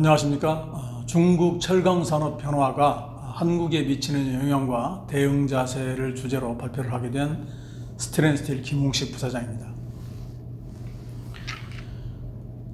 안녕하십니까. 중국 철강산업 변화가 한국에 미치는 영향과 대응 자세를 주제로 발표를 하게 된 스트랜스틸 김웅식 부사장입니다.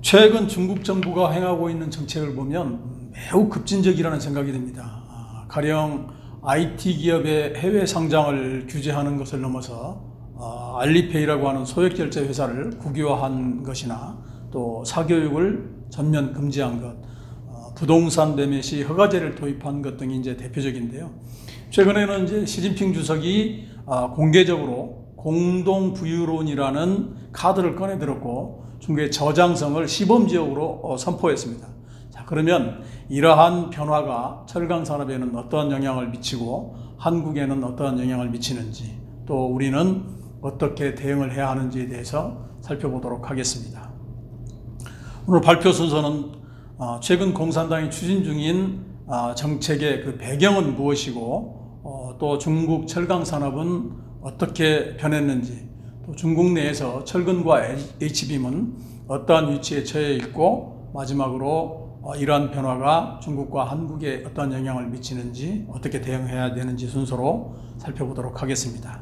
최근 중국 정부가 행하고 있는 정책을 보면 매우 급진적이라는 생각이 듭니다. 가령 IT 기업의 해외 상장을 규제하는 것을 넘어서 알리페이라고 하는 소액 결제 회사를 국유화한 것이나 또 사교육을 전면 금지한 것, 부동산 매매 시 허가제를 도입한 것 등이 이제 대표적인데요. 최근에는 이제 시진핑 주석이 공개적으로 공동부유론이라는 카드를 꺼내들었고 중국의 저장성을 시범지역으로 선포했습니다. 자, 그러면 이러한 변화가 철강 산업에는 어떠한 영향을 미치고 한국에는 어떠한 영향을 미치는지 또 우리는 어떻게 대응을 해야 하는지에 대해서 살펴보도록 하겠습니다. 오늘 발표 순서는 최근 공산당이 추진 중인 정책의 그 배경은 무엇이고 또 중국 철강 산업은 어떻게 변했는지 또 중국 내에서 철근과 H빔은 어떠한 위치에 처해 있고 마지막으로 이러한 변화가 중국과 한국에 어떤 영향을 미치는지 어떻게 대응해야 되는지 순서로 살펴보도록 하겠습니다.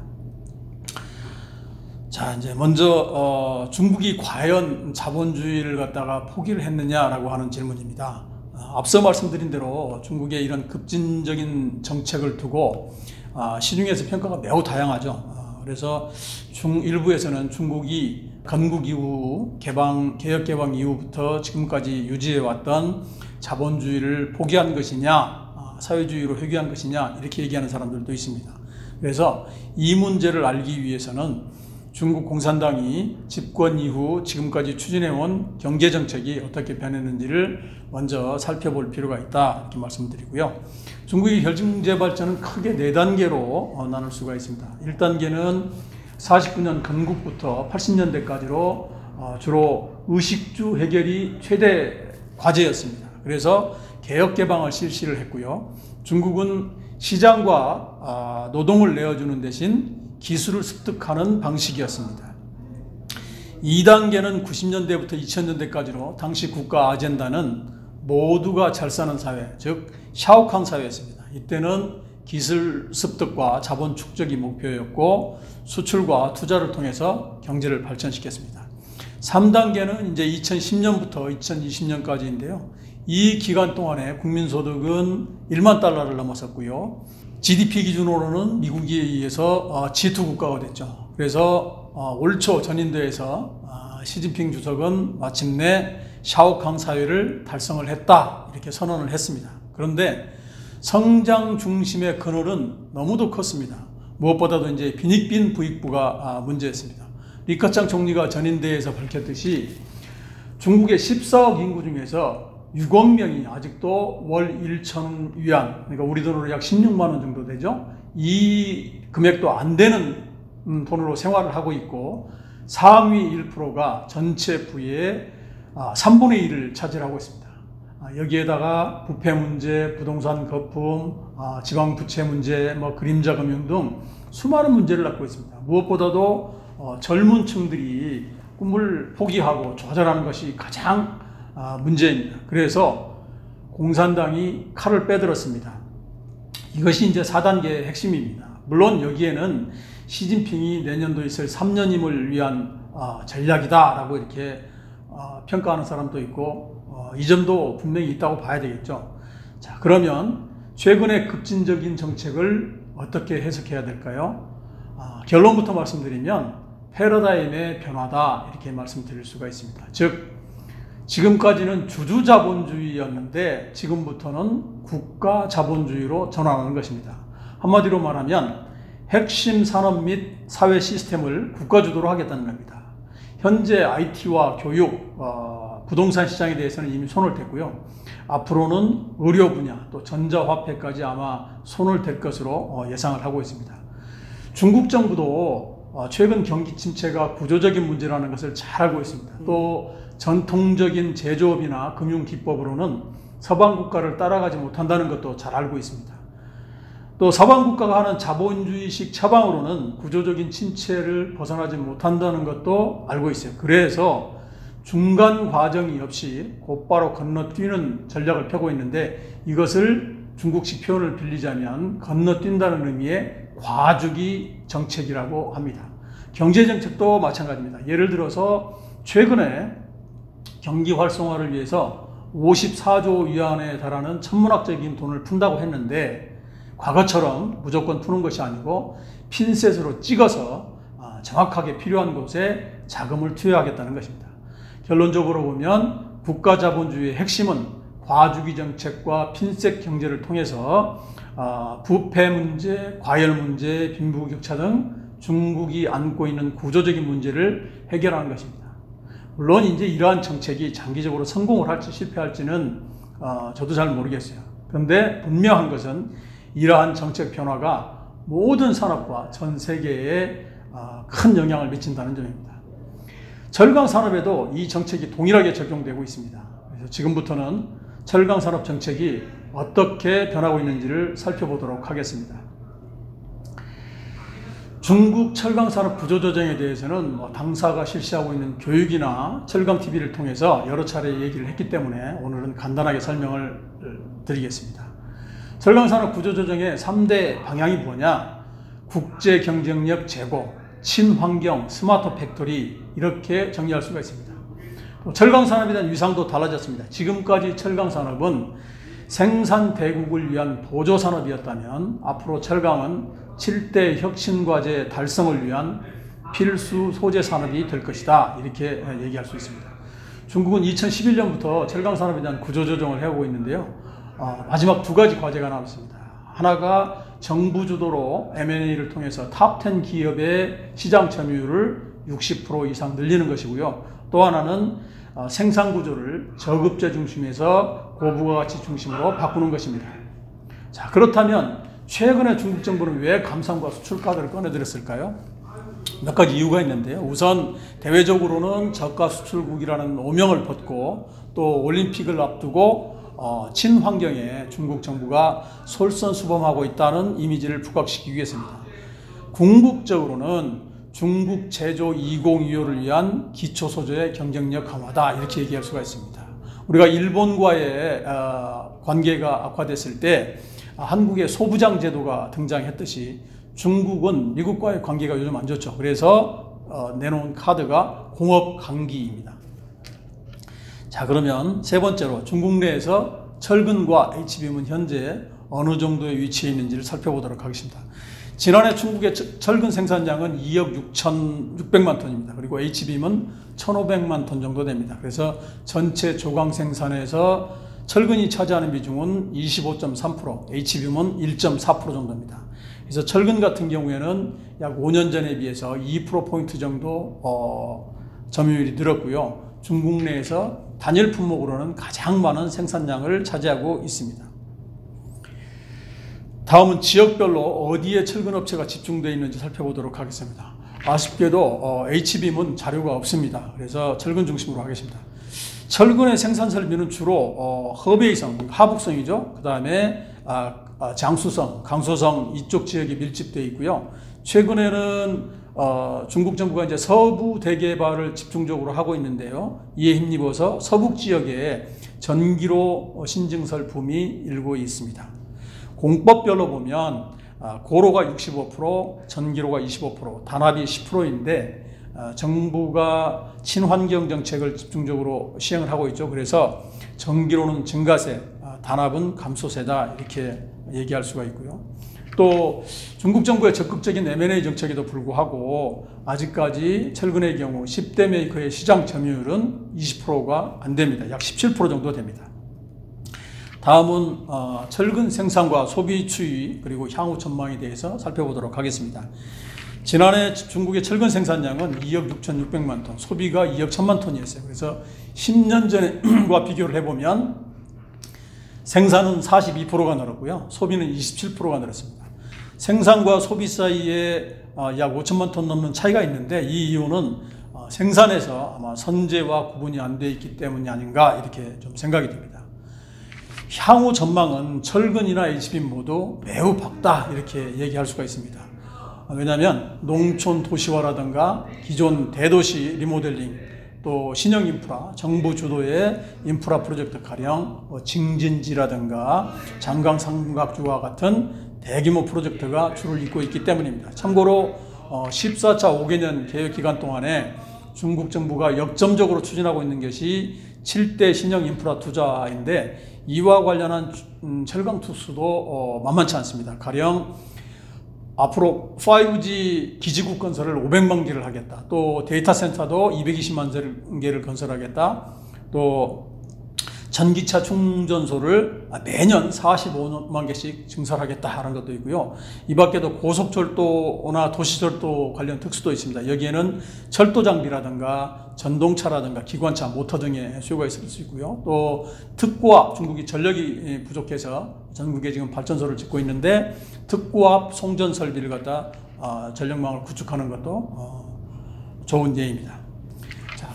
자, 이제 먼저 중국이 과연 자본주의를 갖다가 포기를 했느냐라고 하는 질문입니다. 앞서 말씀드린 대로 중국의 이런 급진적인 정책을 두고 시중에서 평가가 매우 다양하죠. 그래서 일부에서는 중국이 건국 이후 개혁 개방 이후부터 지금까지 유지해왔던 자본주의를 포기한 것이냐, 사회주의로 회귀한 것이냐 이렇게 얘기하는 사람들도 있습니다. 그래서 이 문제를 알기 위해서는 중국 공산당이 집권 이후 지금까지 추진해온 경제정책이 어떻게 변했는지를 먼저 살펴볼 필요가 있다 이렇게 말씀드리고요. 중국의 경제 발전은 크게 4단계로 나눌 수가 있습니다. 1단계는 49년 건국부터 80년대까지로 주로 의식주 해결이 최대 과제였습니다. 그래서 개혁 개방을 실시를 했고요. 중국은 시장과 노동을 내어주는 대신 기술을 습득하는 방식이었습니다. 2단계는 90년대부터 2000년대까지로 당시 국가 아젠다는 모두가 잘 사는 사회, 즉 샤오캉 사회였습니다. 이때는 기술 습득과 자본 축적이 목표였고 수출과 투자를 통해서 경제를 발전시켰습니다. 3단계는 이제 2010년부터 2020년까지인데요. 이 기간 동안에 국민소득은 1만 달러를 넘어섰고요. GDP 기준으로는 미국에 의해서 G2 국가가 됐죠. 그래서 올 초 전인대에서 시진핑 주석은 마침내 샤오캉 사회를 달성을 했다 이렇게 선언을 했습니다. 그런데 성장 중심의 그늘은 너무도 컸습니다. 무엇보다도 이제 빈익빈 부익부가 문제였습니다. 리커창 총리가 전인대에서 밝혔듯이 중국의 14억 인구 중에서 6억 명이 아직도 월 1천 위안, 그러니까 우리 돈으로 약 16만 원 정도 되죠. 이 금액도 안 되는 돈으로 생활을 하고 있고 상위 1%가 전체 부의 3분의 1을 차지하고 있습니다. 여기에다가 부패 문제, 부동산 거품, 지방 부채 문제, 그림자 금융 등 수많은 문제를 갖고 있습니다. 무엇보다도 젊은 층들이 꿈을 포기하고 좌절하는 것이 가장 문제입니다. 그래서 공산당이 칼을 빼들었습니다. 이것이 이제 4단계의 핵심입니다. 물론 여기에는 시진핑이 내년도 있을 3년임을 위한 전략이다라고 이렇게 평가하는 사람도 있고 이 점도 분명히 있다고 봐야 되겠죠. 자, 그러면 최근의 급진적인 정책을 어떻게 해석해야 될까요? 결론부터 말씀드리면 패러다임의 변화다 이렇게 말씀드릴 수가 있습니다. 즉 지금까지는 주주자본주의였는데 지금부터는 국가자본주의로 전환하는 것입니다. 한마디로 말하면 핵심 산업 및 사회 시스템을 국가주도로 하겠다는 겁니다. 현재 IT와 교육, 부동산 시장에 대해서는 이미 손을 댔고요. 앞으로는 의료 분야, 또 전자화폐까지 아마 손을 댈 것으로 예상을 하고 있습니다. 중국 정부도 최근 경기 침체가 구조적인 문제라는 것을 잘 알고 있습니다. 또 전통적인 제조업이나 금융 기법으로는 서방 국가를 따라가지 못한다는 것도 잘 알고 있습니다. 또 서방 국가가 하는 자본주의식 처방으로는 구조적인 침체를 벗어나지 못한다는 것도 알고 있어요. 그래서 중간 과정이 없이 곧바로 건너뛰는 전략을 펴고 있는데, 이것을 중국식 표현을 빌리자면 건너뛴다는 의미의 과주기 정책이라고 합니다. 경제정책도 마찬가지입니다. 예를 들어서 최근에 경기 활성화를 위해서 54조 위안에 달하는 천문학적인 돈을 푼다고 했는데, 과거처럼 무조건 푸는 것이 아니고 핀셋으로 찍어서 정확하게 필요한 곳에 자금을 투여하겠다는 것입니다. 결론적으로 보면 국가자본주의의 핵심은 과주기 정책과 핀셋 경제를 통해서 부패 문제, 과열 문제, 빈부격차 등 중국이 안고 있는 구조적인 문제를 해결하는 것입니다. 물론 이제 이러한 정책이 장기적으로 성공을 할지 실패할지는 저도 잘 모르겠어요. 그런데 분명한 것은 이러한 정책 변화가 모든 산업과 전 세계에 큰 영향을 미친다는 점입니다. 철강 산업에도 이 정책이 동일하게 적용되고 있습니다. 그래서 지금부터는 철강 산업 정책이 어떻게 변하고 있는지를 살펴보도록 하겠습니다. 중국 철강 산업 구조조정에 대해서는 당사가 실시하고 있는 교육이나 철강 TV를 통해서 여러 차례 얘기를 했기 때문에 오늘은 간단하게 설명을 드리겠습니다. 철강 산업 구조조정의 3대 방향이 뭐냐? 국제 경쟁력 제고, 친환경, 스마트 팩토리, 이렇게 정리할 수가 있습니다. 철강 산업에 대한 위상도 달라졌습니다. 지금까지 철강 산업은 생산 대국을 위한 보조 산업이었다면 앞으로 철강은 7대 혁신 과제 달성을 위한 필수 소재 산업이 될 것이다, 이렇게 얘기할 수 있습니다. 중국은 2011년부터 철강 산업에 대한 구조조정을 해오고 있는데요. 마지막 두 가지 과제가 남았습니다. 하나가 정부 주도로 M&A를 통해서 탑10 기업의 시장 점유율을 60% 이상 늘리는 것이고요. 또 하나는 생산 구조를 저급제 중심에서 고부가가치 중심으로 바꾸는 것입니다. 자, 그렇다면 최근에 중국 정부는 왜 감산과 수출 카드를 꺼내들었을까요? 몇 가지 이유가 있는데요. 우선 대외적으로는 저가 수출국이라는 오명을 벗고 또 올림픽을 앞두고 친환경에 중국 정부가 솔선수범하고 있다는 이미지를 부각시키기 위해서입니다. 궁극적으로는 중국 제조 2025를 위한 기초소재의 경쟁력 강화다, 이렇게 얘기할 수가 있습니다. 우리가 일본과의 관계가 악화됐을 때 한국의 소부장 제도가 등장했듯이 중국은 미국과의 관계가 요즘 안 좋죠. 그래서 내놓은 카드가 공업 강기입니다. 자, 그러면 세 번째로 중국 내에서 철근과 HBM은 현재 어느 정도의 위치에 있는지를 살펴보도록 하겠습니다. 지난해 중국의 철근 생산량은 2억 6,600만 톤입니다. 그리고 HBM은 1,500만 톤 정도 됩니다. 그래서 전체 조강 생산에서 철근이 차지하는 비중은 25.3%, HBM은 1.4% 정도입니다. 그래서 철근 같은 경우에는 약 5년 전에 비해서 2%포인트 정도 점유율이 늘었고요. 중국 내에서 단일 품목으로는 가장 많은 생산량을 차지하고 있습니다. 다음은 지역별로 어디에 철근 업체가 집중되어 있는지 살펴보도록 하겠습니다. 아쉽게도 HBM은 자료가 없습니다. 그래서 철근 중심으로 하겠습니다. 철근의 생산 설비는 주로 허베이성, 하북성이죠. 그 다음에 장수성, 강소성 이쪽 지역에 밀집되어 있고요. 최근에는 중국 정부가 이제 서부 대개발을 집중적으로 하고 있는데요. 이에 힘입어서 서북 지역에 전기로 신증설 붐이 일고 있습니다. 공법별로 보면 고로가 65%, 전기로가 25%, 단합이 10%인데 정부가 친환경 정책을 집중적으로 시행을 하고 있죠. 그래서 전기로는 증가세, 단합은 감소세다, 이렇게 얘기할 수가 있고요. 또 중국 정부의 적극적인 M&A 정책에도 불구하고 아직까지 철근의 경우 10대 메이커의 시장 점유율은 20%가 안 됩니다. 약 17% 정도 됩니다. 다음은 철근 생산과 소비 추이 그리고 향후 전망에 대해서 살펴보도록 하겠습니다. 지난해 중국의 철근 생산량은 2억 6,600만 톤, 소비가 2억 1천만 톤이었어요. 그래서 10년 전과 비교를 해보면 생산은 42%가 늘었고요. 소비는 27%가 늘었습니다. 생산과 소비 사이에 약 5천만 톤 넘는 차이가 있는데 이 이유는 생산에서 아마 선제와 구분이 안 돼 있기 때문이 아닌가, 이렇게 좀 생각이 듭니다. 향후 전망은 철근이나 HBM 모두 매우 밝다, 이렇게 얘기할 수가 있습니다. 왜냐하면 농촌 도시화라든가 기존 대도시 리모델링, 또 신형 인프라, 정부 주도의 인프라 프로젝트 가령 징진지라든가 장강 삼각주와 같은 대규모 프로젝트가 줄을 잇고 있기 때문입니다. 참고로 14차 5개년 계획 기간 동안에 중국 정부가 역점적으로 추진하고 있는 것이 7대 신형 인프라 투자인데 이와 관련한 철강 투수도 만만치 않습니다. 가령 앞으로 5G 기지국 건설을 500만 개를 하겠다. 또 데이터 센터도 220만 개를 건설하겠다. 또 전기차 충전소를 매년 45만 개씩 증설하겠다 하는 것도 있고요. 이 밖에도 고속철도나 도시철도 관련 특수도 있습니다. 여기에는 철도 장비라든가 전동차라든가 기관차, 모터 등의 수요가 있을 수 있고요. 또 특고압, 중국이 전력이 부족해서 전국에 지금 발전소를 짓고 있는데 특고압 송전 설비를 갖다 전력망을 구축하는 것도 좋은 예입니다.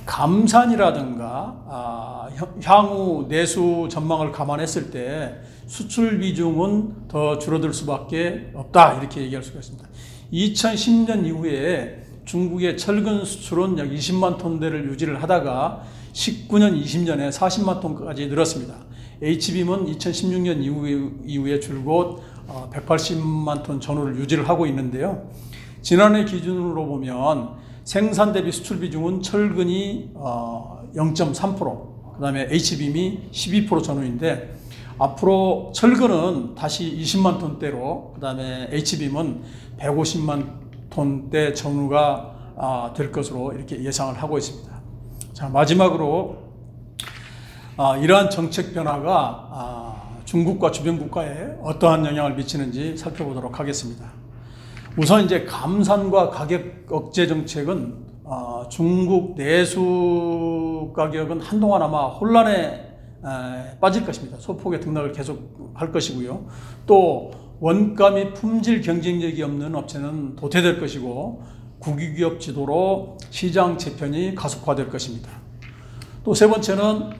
감산이라든가 향후 내수 전망을 감안했을 때 수출 비중은 더 줄어들 수밖에 없다 이렇게 얘기할 수가 있습니다. 2010년 이후에 중국의 철근 수출은 약 20만 톤대를 유지를 하다가 19년, 20년에 40만 톤까지 늘었습니다. HBM은 2016년 이후에 줄곧 180만 ton 전후를 유지를 하고 있는데요. 지난해 기준으로 보면 생산 대비 수출 비중은 철근이 0.3%, 그 다음에 HBM이 12% 전후인데 앞으로 철근은 다시 20만 톤대로, 그 다음에 HBM은 150만 톤대 전후가 될 것으로 이렇게 예상을 하고 있습니다. 자, 마지막으로 이러한 정책 변화가 중국과 주변 국가에 어떠한 영향을 미치는지 살펴보도록 하겠습니다. 우선 이제 감산과 가격 억제 정책은 중국 내수 가격은 한동안 아마 혼란에 빠질 것입니다. 소폭의 등락을 계속할 것이고요. 또 원가 및 품질 경쟁력이 없는 업체는 도태될 것이고 국유기업 지도로 시장 재편이 가속화될 것입니다. 또 세 번째는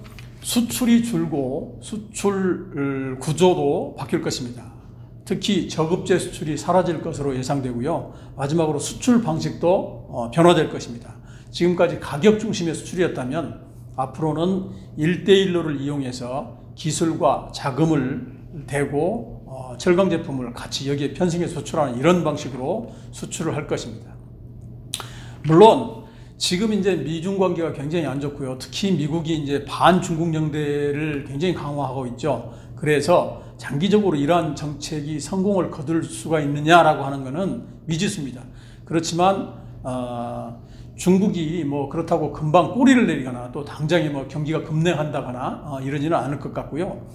수출이 줄고 수출 구조도 바뀔 것입니다. 특히 저급제 수출이 사라질 것으로 예상되고요. 마지막으로 수출 방식도 변화될 것입니다. 지금까지 가격 중심의 수출이었다면 앞으로는 1대1로를 이용해서 기술과 자금을 대고 철강 제품을 같이 여기에 편승해서 수출하는 이런 방식으로 수출을 할 것입니다. 물론 지금 이제 미중 관계가 굉장히 안 좋고요. 특히 미국이 이제 반중국 영대를 굉장히 강화하고 있죠. 그래서 장기적으로 이러한 정책이 성공을 거둘 수가 있느냐라고 하는 것은 미지수입니다. 그렇지만 중국이 뭐 그렇다고 금방 꼬리를 내리거나 또 당장에 뭐 경기가 급냉한다거나 이러지는 않을 것 같고요.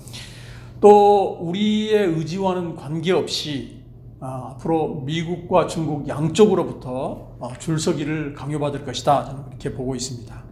또 우리의 의지와는 관계없이 앞으로 미국과 중국 양쪽으로부터 줄서기를 강요받을 것이다. 저는 그렇게 보고 있습니다.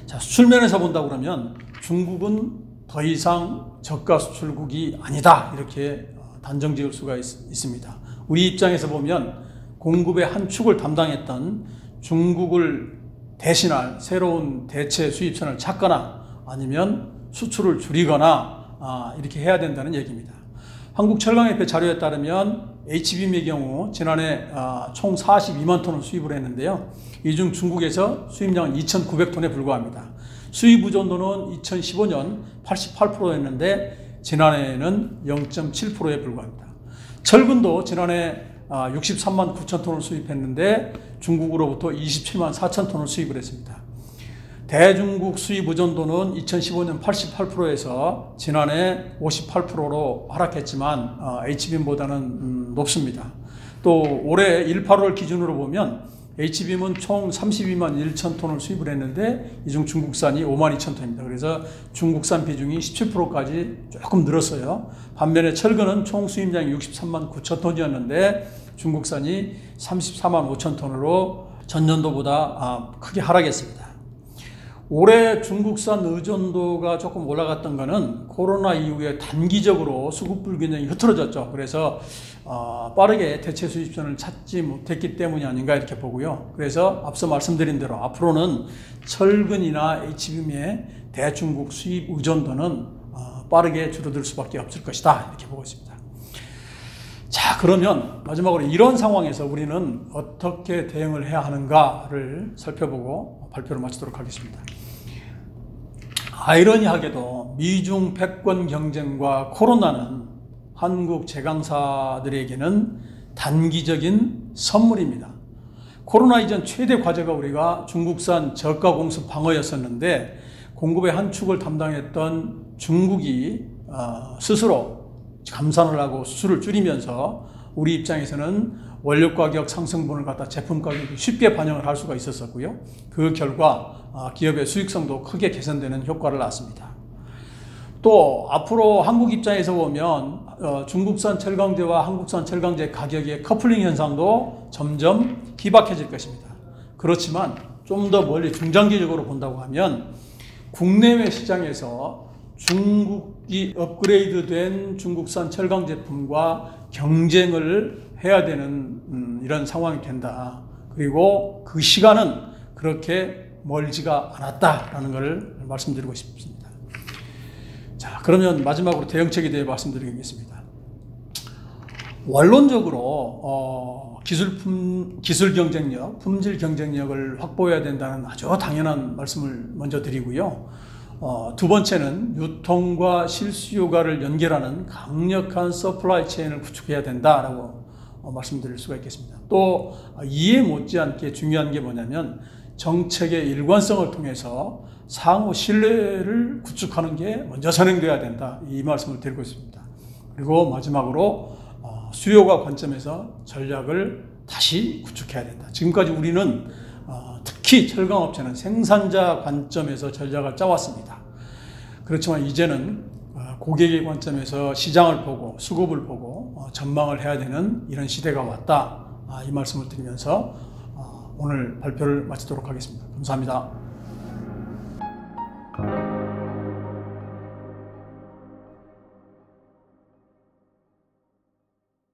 자, 수출면에서 본다 그러면 중국은 더 이상 저가 수출국이 아니다 이렇게 단정 지을 수가 있습니다. 우리 입장에서 보면 공급의 한 축을 담당했던 중국을 대신할 새로운 대체 수입선을 찾거나 아니면 수출을 줄이거나 이렇게 해야 된다는 얘기입니다. 한국철강협회 자료에 따르면 HBM의 경우 지난해 총 42만 톤을 수입을 했는데요. 이 중 중국에서 수입량은 2,900톤에 불과합니다. 수입 의존도는 2015년 88%였는데 지난해에는 0.7%에 불과합니다. 철근도 지난해 63만 9천 톤을 수입했는데 중국으로부터 27만 4천 톤을 수입을 했습니다. 대중국 수입 의존도는 2015년 88%에서 지난해 58%로 하락했지만 HBM보다는 높습니다. 또 올해 1, 8월 기준으로 보면 HBM은 총 32만 1천 톤을 수입을 했는데 이 중 중국산이 5만 2천 톤입니다. 그래서 중국산 비중이 17%까지 조금 늘었어요. 반면에 철근은 총 수입량이 63만 9천 톤이었는데 중국산이 34만 5천 톤으로 전년도보다 크게 하락했습니다. 올해 중국산 의존도가 조금 올라갔던 것은 코로나 이후에 단기적으로 수급 불균형이 흐트러졌죠. 그래서 빠르게 대체 수입선을 찾지 못했기 때문이 아닌가 이렇게 보고요. 그래서 앞서 말씀드린 대로 앞으로는 철근이나 HBM의 대중국 수입 의존도는 빠르게 줄어들 수밖에 없을 것이다 이렇게 보고 있습니다. 자, 그러면 마지막으로 이런 상황에서 우리는 어떻게 대응을 해야 하는가를 살펴보고 발표를 마치도록 하겠습니다. 아이러니하게도 미중 패권 경쟁과 코로나는 한국 제강사들에게는 단기적인 선물입니다. 코로나 이전 최대 과제가 우리가 중국산 저가 공수 방어였었는데 공급의 한 축을 담당했던 중국이 스스로 감산을 하고 수출을 줄이면서 우리 입장에서는 원료 가격 상승분을 갖다 제품 가격이 쉽게 반영을 할 수가 있었었고요. 그 결과 기업의 수익성도 크게 개선되는 효과를 낳았습니다. 또 앞으로 한국 입장에서 보면 중국산 철강제와 한국산 철강제 가격의 커플링 현상도 점점 희박해질 것입니다. 그렇지만 좀 더 멀리 중장기적으로 본다고 하면 국내외 시장에서 중국이 업그레이드된 중국산 철강 제품과 경쟁을 해야 되는 이런 상황이 된다. 그리고 그 시간은 그렇게 멀지가 않았다라는 것을 말씀드리고 싶습니다. 자, 그러면 마지막으로 대응책에 대해 말씀드리겠습니다. 원론적으로 기술 경쟁력, 품질 경쟁력을 확보해야 된다는 아주 당연한 말씀을 먼저 드리고요. 두 번째는 유통과 실수요가를 연결하는 강력한 서플라이 체인을 구축해야 된다라고 말씀드릴 수가 있겠습니다. 또 이에 못지않게 중요한 게 뭐냐면 정책의 일관성을 통해서 상호 신뢰를 구축하는 게 먼저 선행돼야 된다. 이 말씀을 드리고 있습니다. 그리고 마지막으로 수요가 관점에서 전략을 다시 구축해야 된다. 지금까지 우리는 특히 철강업체는 생산자 관점에서 전략을 짜왔습니다. 그렇지만 이제는 고객의 관점에서 시장을 보고 수급을 보고 전망을 해야 되는 이런 시대가 왔다. 이 말씀을 드리면서 오늘 발표를 마치도록 하겠습니다. 감사합니다.